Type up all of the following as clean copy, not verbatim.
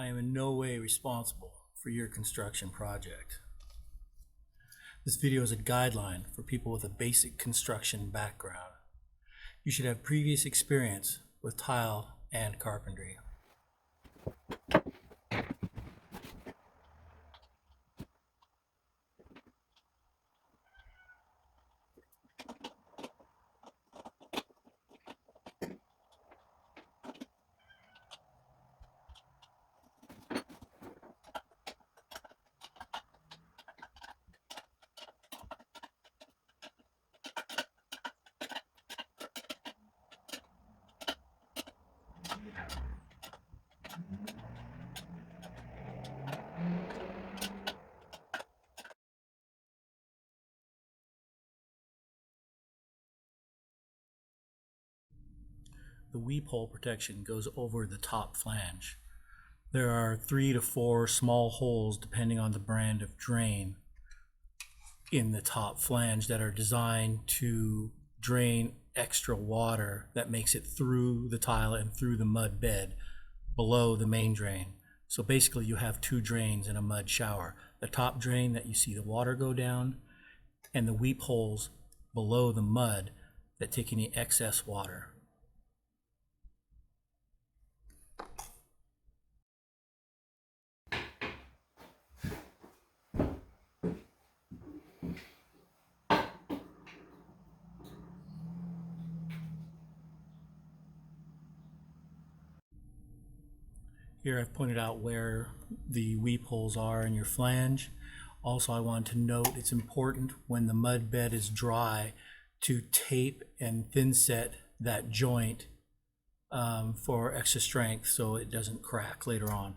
I am in no way responsible for your construction project. This video is a guideline for people with a basic construction background. You should have previous experience with tile and carpentry. The weep hole protection goes over the top flange. There are 3 to 4 small holes depending on the brand of drain in the top flange that are designed to drain extra water that makes it through the tile and through the mud bed below the main drain. So basically you have 2 drains in a mud shower. The top drain that you see the water go down, and the weep holes below the mud that take any excess water. Here I've pointed out where the weep holes are in your flange. Also, I want to note it's important when the mud bed is dry to tape and thin set that joint for extra strength so it doesn't crack later on.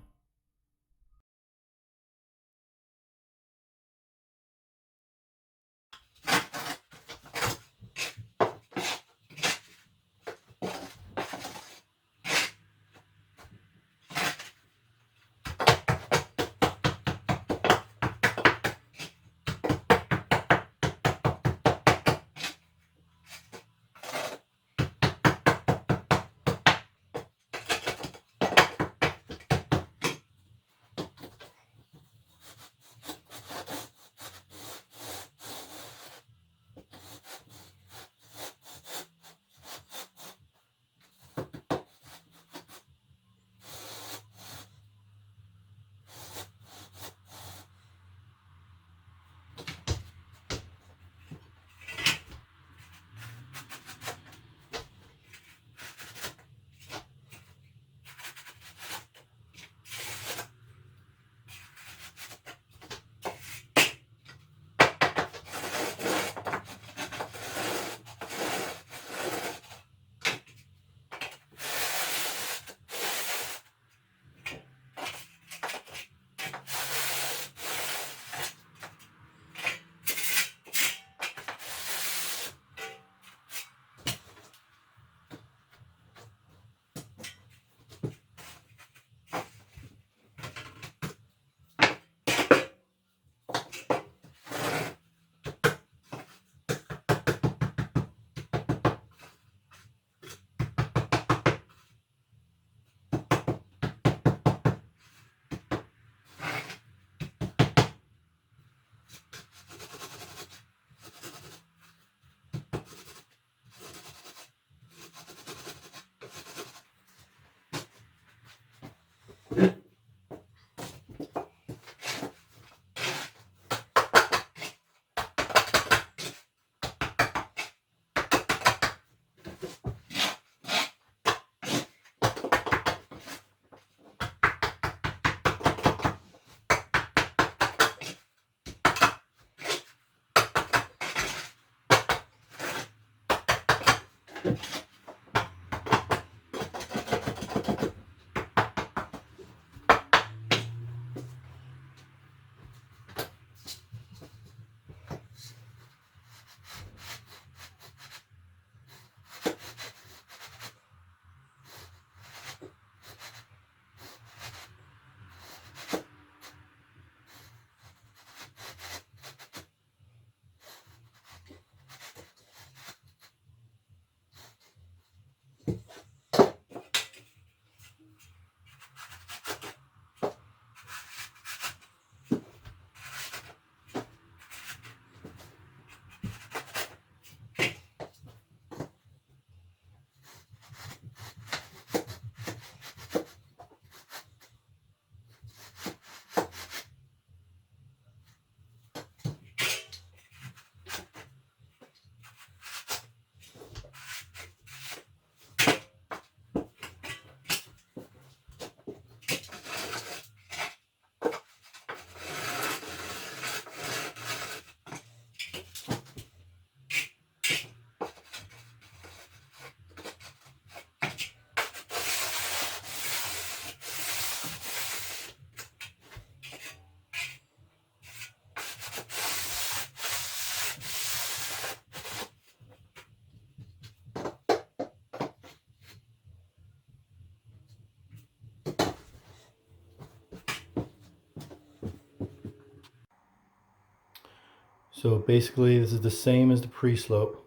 So basically this is the same as the pre-slope,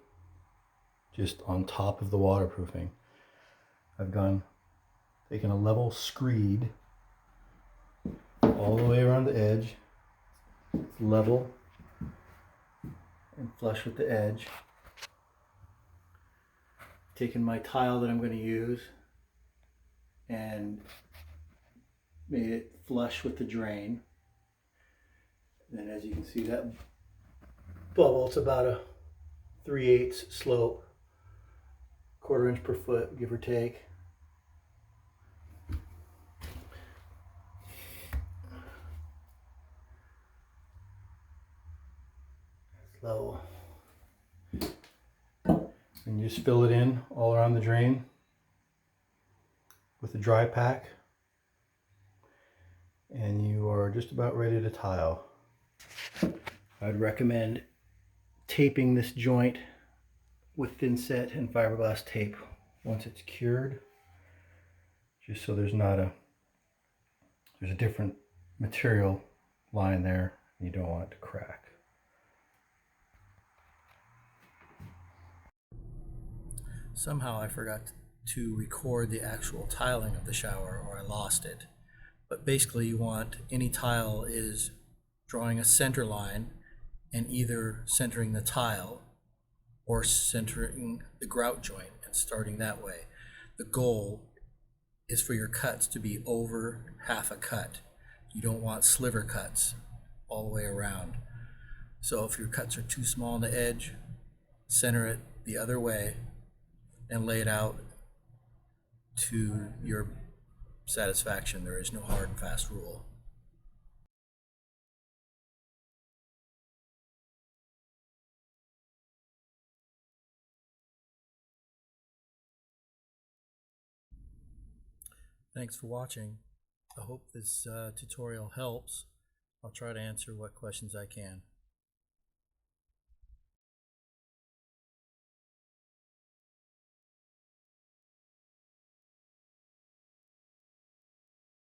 just on top of the waterproofing. I've taken a level screed all the way around the edge. It's level and flush with the edge. Taken my tile that I'm going to use and made it flush with the drain. And then as you can see, that bubble, it's about a 3/8 slope, 1/4 inch per foot, give or take. It's level. And you just fill it in all around the drain with the dry pack, and you are just about ready to tile. I'd recommend taping this joint with thin set and fiberglass tape once it's cured, just so there's a different material lying there and you don't want it to crack. Somehow I forgot to record the actual tiling of the shower, or I lost it. But basically you want any tile is drawing a center line and either centering the tile or centering the grout joint and starting that way. The goal is for your cuts to be over half a cut. You don't want sliver cuts all the way around. So if your cuts are too small on the edge, center it the other way and lay it out to your satisfaction. There is no hard and fast rule. Thanks for watching. I hope this tutorial helps. I'll try to answer what questions I can.